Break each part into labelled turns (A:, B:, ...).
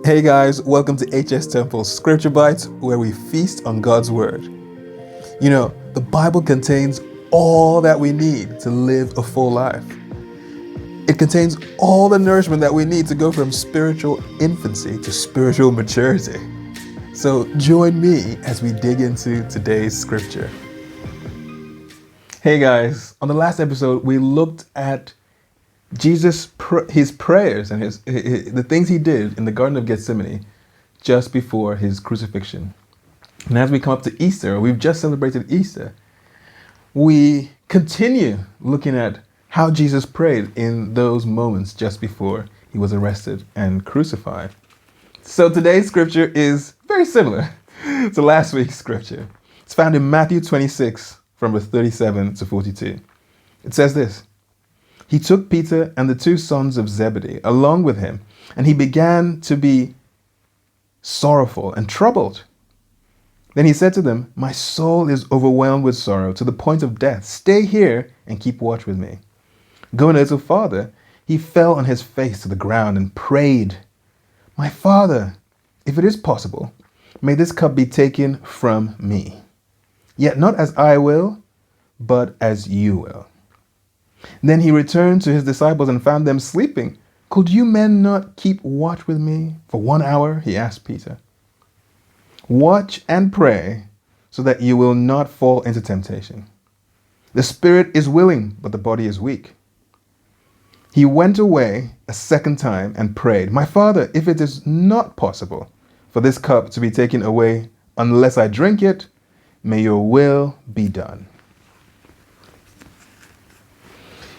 A: Hey guys, welcome to HS Temple Scripture Bites, where we feast on God's Word. You know, the Bible contains all that we need to live a full life. It contains all the nourishment that we need to go from spiritual infancy to spiritual maturity. So join me as we dig into today's scripture. Hey guys, on the last episode, we looked at Jesus, his prayers and the things he did in the Garden of Gethsemane just before his crucifixion. And as we come up to Easter, we've just celebrated Easter, we continue looking at how Jesus prayed in those moments just before he was arrested and crucified. So today's scripture is very similar to last week's scripture. It's found in Matthew 26 from verse 37 to 42. It says this: "He took Peter and the two sons of Zebedee along with him, and he began to be sorrowful and troubled. Then he said to them, 'My soul is overwhelmed with sorrow to the point of death. Stay here and keep watch with me.' Going a little farther, he fell on his face to the ground and prayed, 'My Father, if it is possible, may this cup be taken from me. Yet not as I will, but as you will.' Then he returned to his disciples and found them sleeping. 'Could you men not keep watch with me for 1 hour?' he asked Peter. 'Watch and pray so that you will not fall into temptation. The spirit is willing, but the body is weak.' He went away a second time and prayed, 'My Father, if it is not possible for this cup to be taken away unless I drink it, may your will be done.'"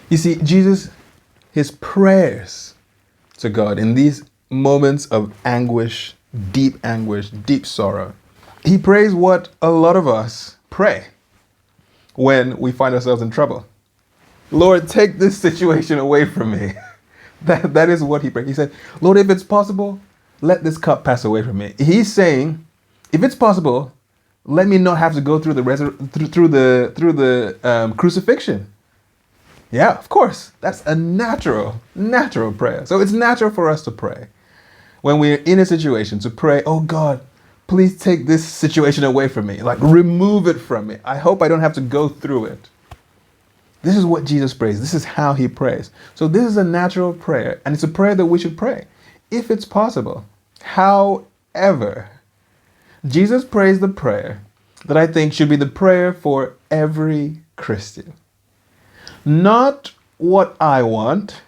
A: You see, Jesus, his prayers to God in these moments of anguish, deep sorrow, he prays what a lot of us pray when we find ourselves in trouble. "Lord, take this situation away from me." That is what he prayed. He said, "Lord, if it's possible, let this cup pass away from me." He's saying, if it's possible, let me not have to go through the crucifixion. Yeah, of course. That's a natural prayer. So it's natural for us to pray when we're in a situation, to pray, "Oh God, please take this situation away from me. Like, remove it from me. I hope I don't have to go through it." This is what Jesus prays. This is how he prays. So this is a natural prayer, and it's a prayer that we should pray if it's possible. However, Jesus prays the prayer that I think should be the prayer for every Christian. Not what I want,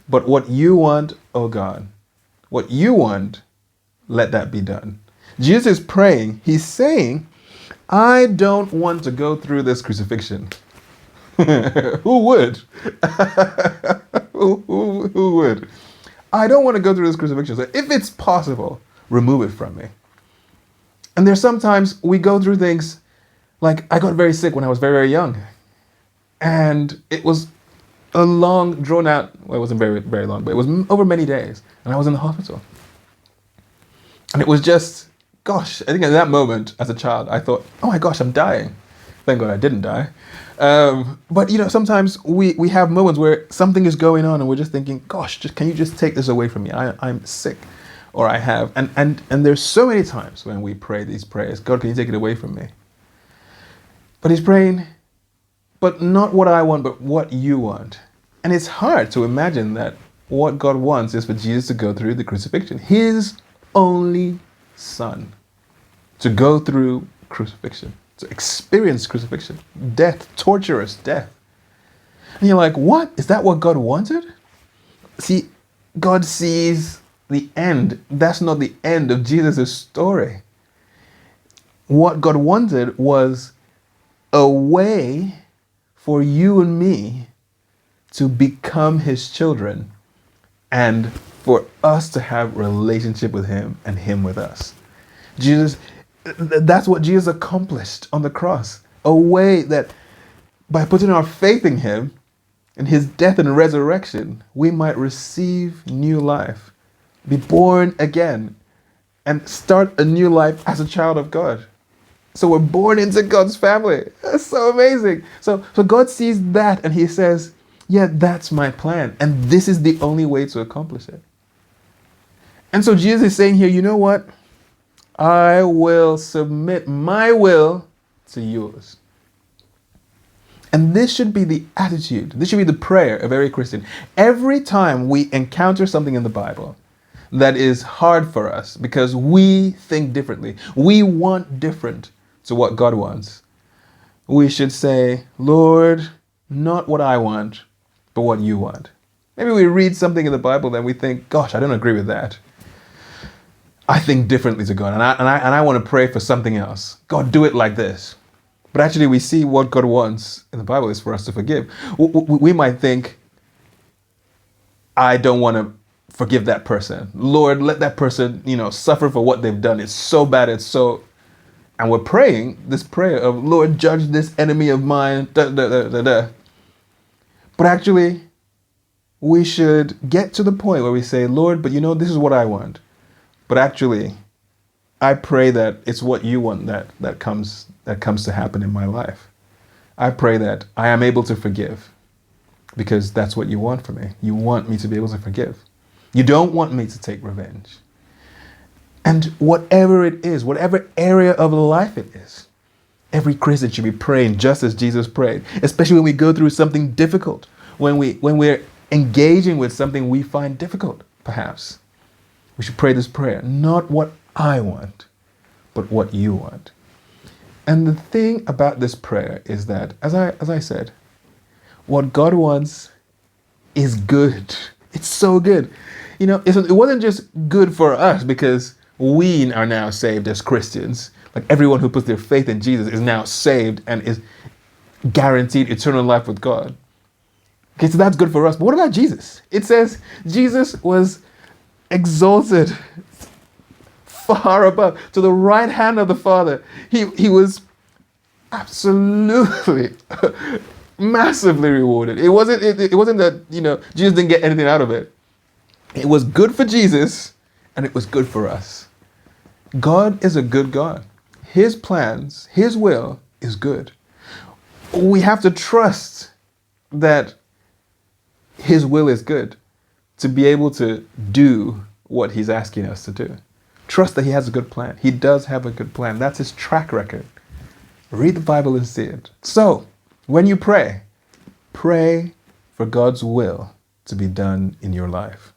A: but what you want, oh God. What you want, let that be done. Jesus is praying. He's saying, I don't want to go through this crucifixion. Who would? Who would? I don't want to go through this crucifixion. So if it's possible, remove it from me. And there's sometimes we go through things like I got very sick when I was very, very young. And it was a long, drawn out, well, it wasn't very, very long, but it was over many days. And I was in the hospital. And it was just, gosh, I think at that moment, as a child, I thought, oh my gosh, I'm dying. Thank God I didn't die. But, you know, sometimes we have moments where something is going on and we're just thinking, gosh, can you just take this away from me? I'm sick, or I have. And there's so many times when we pray these prayers, God, can you take it away from me? But he's praying, but not what I want, but what you want. And it's hard to imagine that what God wants is for Jesus to go through the crucifixion. His only son to go through crucifixion, to experience crucifixion, death, torturous death. And you're like, what? Is that what God wanted? See, God sees the end. That's not the end of Jesus' story. What God wanted was a way for you and me to become his children and for us to have relationship with him and him with us. Jesus, that's what Jesus accomplished on the cross. A way that by putting our faith in him and his death and resurrection, we might receive new life, be born again, and start a new life as a child of God. So we're born into God's family. That's so amazing. So God sees that and he says, yeah, that's my plan. And this is the only way to accomplish it. And so Jesus is saying here, you know what? I will submit my will to yours. And this should be the attitude, this should be the prayer of every Christian. Every time we encounter something in the Bible that is hard for us because we think differently, we want different to what God wants, we should say, Lord, not what I want, but what you want. Maybe we read something in the Bible and we think, gosh, I don't agree with that. I think differently to God, and I want to pray for something else. God, do it like this. But actually, we see what God wants in the Bible is for us to forgive. We might think, I don't want to forgive that person. Lord, let that person, suffer for what they've done. It's so bad. And we're praying this prayer of, Lord, judge this enemy of mine. Da, da, da, da, da. But actually, we should get to the point where we say, Lord, but this is what I want. But actually, I pray that it's what you want that comes to happen in my life. I pray that I am able to forgive because that's what you want for me. You want me to be able to forgive. You don't want me to take revenge. And whatever it is, whatever area of life it is, every Christian should be praying just as Jesus prayed, especially when we go through something difficult, when we're engaging with something we find difficult, perhaps. We should pray this prayer, not what I want, but what you want. And the thing about this prayer is that, as I said, what God wants is good. It's so good. It wasn't just good for us because we are now saved as Christians. Like everyone who puts their faith in Jesus is now saved and is guaranteed eternal life with God. Okay, so that's good for us. But what about Jesus? It says Jesus was exalted far above, to the right hand of the Father. He was absolutely massively rewarded. It wasn't that Jesus didn't get anything out of it. It was good for Jesus and it was good for us. God is a good God. His plans, his will is good. We have to trust that his will is good to be able to do what he's asking us to do. Trust that he has a good plan. He does have a good plan. That's his track record. Read the Bible and see it. So, when you pray for God's will to be done in your life.